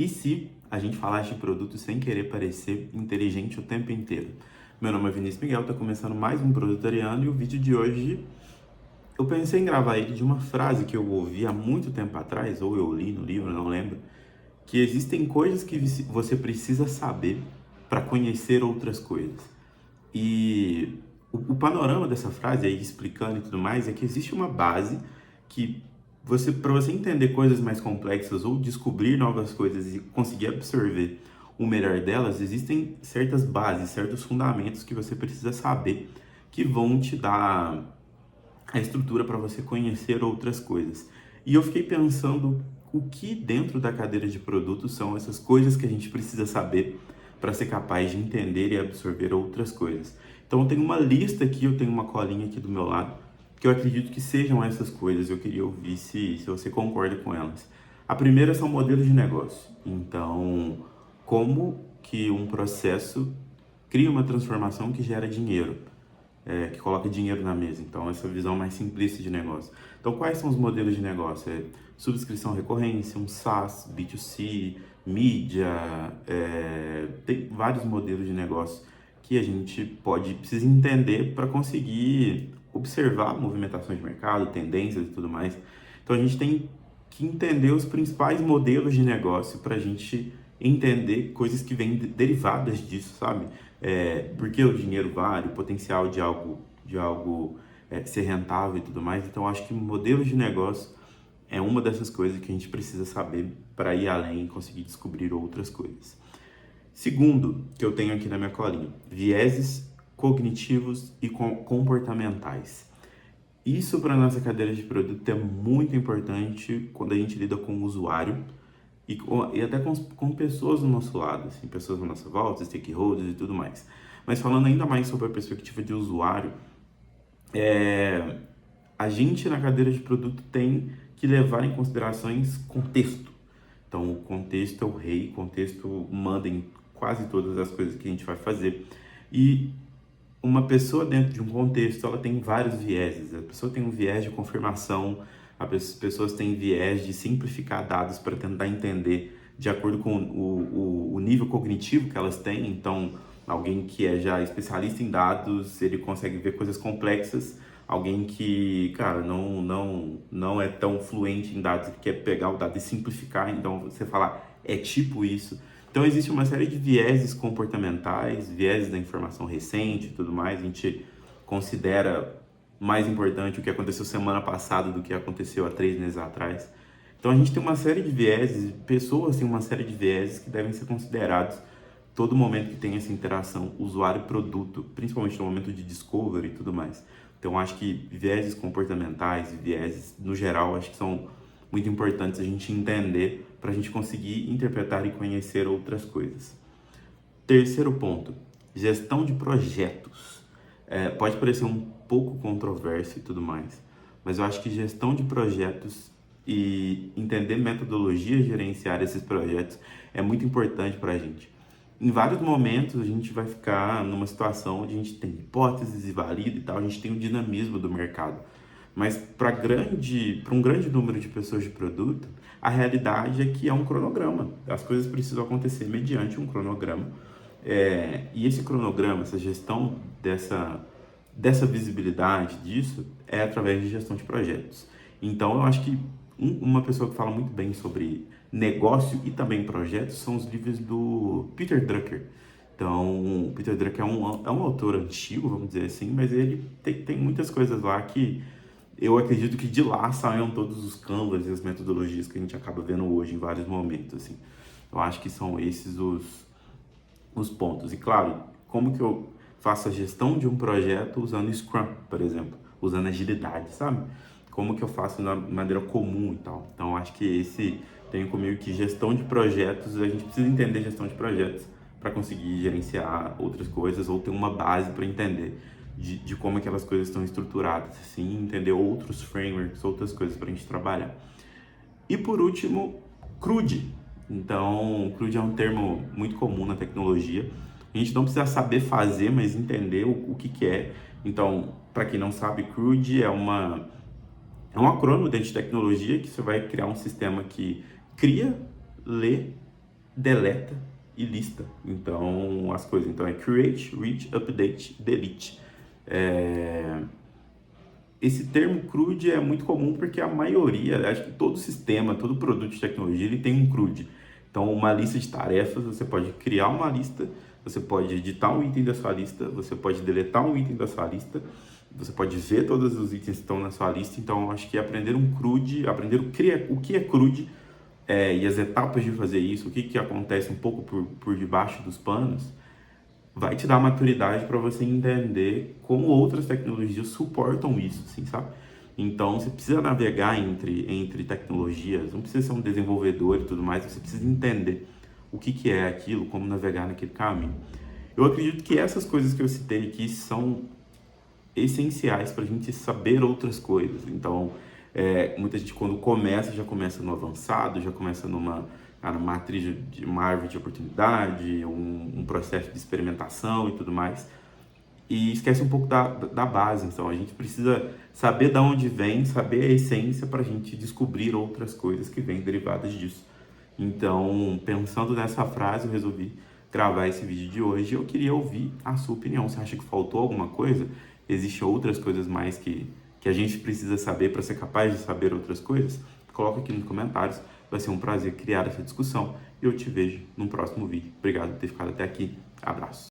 E se a gente falasse de produto sem querer parecer inteligente o tempo inteiro? Meu nome é Vinícius Miguel, tá começando mais um Produtariano e o vídeo de hoje eu pensei em gravar ele de uma frase que eu ouvi há muito tempo atrás, ou eu li no livro, não lembro, que existem coisas que você precisa saber para conhecer outras coisas. E o panorama dessa frase, aí explicando e tudo mais, é que existe uma base que para você entender coisas mais complexas ou descobrir novas coisas e conseguir absorver o melhor delas, existem certas bases, certos fundamentos que você precisa saber que vão te dar a estrutura para você conhecer outras coisas. E eu fiquei pensando o que dentro da cadeira de produtos são essas coisas que a gente precisa saber para ser capaz de entender e absorver outras coisas. Então eu tenho uma lista aqui, eu tenho uma colinha aqui do meu lado, que eu acredito que sejam essas coisas. Eu queria ouvir se você concorda com elas. A primeira são modelos de negócio. Então, como que um processo cria uma transformação que gera dinheiro, que coloca dinheiro na mesa. Então, essa visão mais simplista de negócio. Então, quais são os modelos de negócio? Subscrição recorrência, um SaaS, B2C, mídia, tem vários modelos de negócio que a gente precisa entender para conseguir observar movimentações de mercado, tendências e tudo mais. Então, a gente tem que entender os principais modelos de negócio para a gente entender coisas que vêm derivadas disso, sabe? Por que o dinheiro vale, o potencial de algo ser rentável e tudo mais. Então, acho que modelos de negócio é uma dessas coisas que a gente precisa saber para ir além e conseguir descobrir outras coisas. Segundo, que eu tenho aqui na minha colinha, vieses cognitivos e comportamentais. Isso para nossa cadeira de produto é muito importante quando a gente lida com o usuário e até com pessoas do nosso lado, assim, pessoas à nossa volta, stakeholders e tudo mais. Mas falando ainda mais sobre a perspectiva de usuário, a gente na cadeira de produto tem que levar em considerações contexto. Então, o contexto é o rei, o contexto manda em quase todas as coisas que a gente vai fazer. E uma pessoa dentro de um contexto, ela tem vários vieses. A pessoa tem um viés de confirmação, as pessoas têm viés de simplificar dados para tentar entender de acordo com o nível cognitivo que elas têm. Então, alguém que é já especialista em dados, ele consegue ver coisas complexas. Alguém que, cara, não é tão fluente em dados, que quer pegar o dado e simplificar, então você fala, é tipo isso. Então, existe uma série de vieses comportamentais, vieses da informação recente e tudo mais. A gente considera mais importante o que aconteceu semana passada do que aconteceu há 3 meses atrás. Então, a gente tem uma série de vieses, pessoas têm uma série de vieses que devem ser considerados todo momento que tem essa interação usuário-produto, principalmente no momento de discovery e tudo mais. Então, acho que vieses comportamentais, vieses no geral, acho que são muito importantes a gente entender para a gente conseguir interpretar e conhecer outras coisas. Terceiro ponto, gestão de projetos. Pode parecer um pouco controverso e tudo mais, mas eu acho que gestão de projetos e entender metodologias de gerenciar esses projetos é muito importante para a gente. Em vários momentos a gente vai ficar numa situação onde a gente tem hipóteses e valida e tal, a gente tem o dinamismo do mercado. Mas para um grande número de pessoas de produto, a realidade é que é um cronograma. As coisas precisam acontecer mediante um cronograma. E esse cronograma, essa gestão dessa visibilidade disso, é através de gestão de projetos. Então, eu acho que uma pessoa que fala muito bem sobre negócio e também projetos são os livros do Peter Drucker. Então, o Peter Drucker é um autor antigo, vamos dizer assim, mas ele tem muitas coisas lá que eu acredito que de lá saiam todos os canvas e as metodologias que a gente acaba vendo hoje em vários momentos, assim. Eu acho que são esses os pontos. E claro, como que eu faço a gestão de um projeto usando Scrum, por exemplo, usando agilidade, sabe? Como que eu faço na maneira comum e tal. Então, eu acho que tenho comigo que gestão de projetos, a gente precisa entender gestão de projetos para conseguir gerenciar outras coisas ou ter uma base para entender de como aquelas coisas estão estruturadas, assim, entender outros frameworks, outras coisas para a gente trabalhar. E por último, CRUD. Então, CRUD é um termo muito comum na tecnologia. A gente não precisa saber fazer, mas entender o que é. Então, para quem não sabe, CRUD é um acrônimo dentro de tecnologia que você vai criar um sistema que cria, lê deleta e lista. Então, as coisas. Então, é create, read, update, delete. Esse termo CRUD é muito comum porque a maioria, acho que todo sistema, todo produto de tecnologia, ele tem um CRUD. Então, uma lista de tarefas, você pode criar uma lista, você pode editar um item da sua lista, você pode deletar um item da sua lista, você pode ver todos os itens que estão na sua lista. Então, acho que aprender um CRUD, aprender o que é CRUD e as etapas de fazer isso, o que acontece um pouco por debaixo dos panos, vai te dar maturidade para você entender como outras tecnologias suportam isso, assim, sabe? Então, você precisa navegar entre tecnologias, não precisa ser um desenvolvedor e tudo mais, você precisa entender o que é aquilo, como navegar naquele caminho. Eu acredito que essas coisas que eu citei aqui são essenciais para a gente saber outras coisas. Então, muita gente quando começa, já começa no avançado, já começa numa matriz de uma árvore de oportunidade, um processo de experimentação e tudo mais, e esquece um pouco da base. Então, a gente precisa saber de onde vem, saber a essência para a gente descobrir outras coisas que vêm derivadas disso. Então, pensando nessa frase, eu resolvi gravar esse vídeo de hoje. Eu queria ouvir a sua opinião. Você acha que faltou alguma coisa? Existem outras coisas mais que a gente precisa saber para ser capaz de saber outras coisas? Coloca aqui nos comentários. Vai ser um prazer criar essa discussão e eu te vejo no próximo vídeo. Obrigado por ter ficado até aqui. Abraço.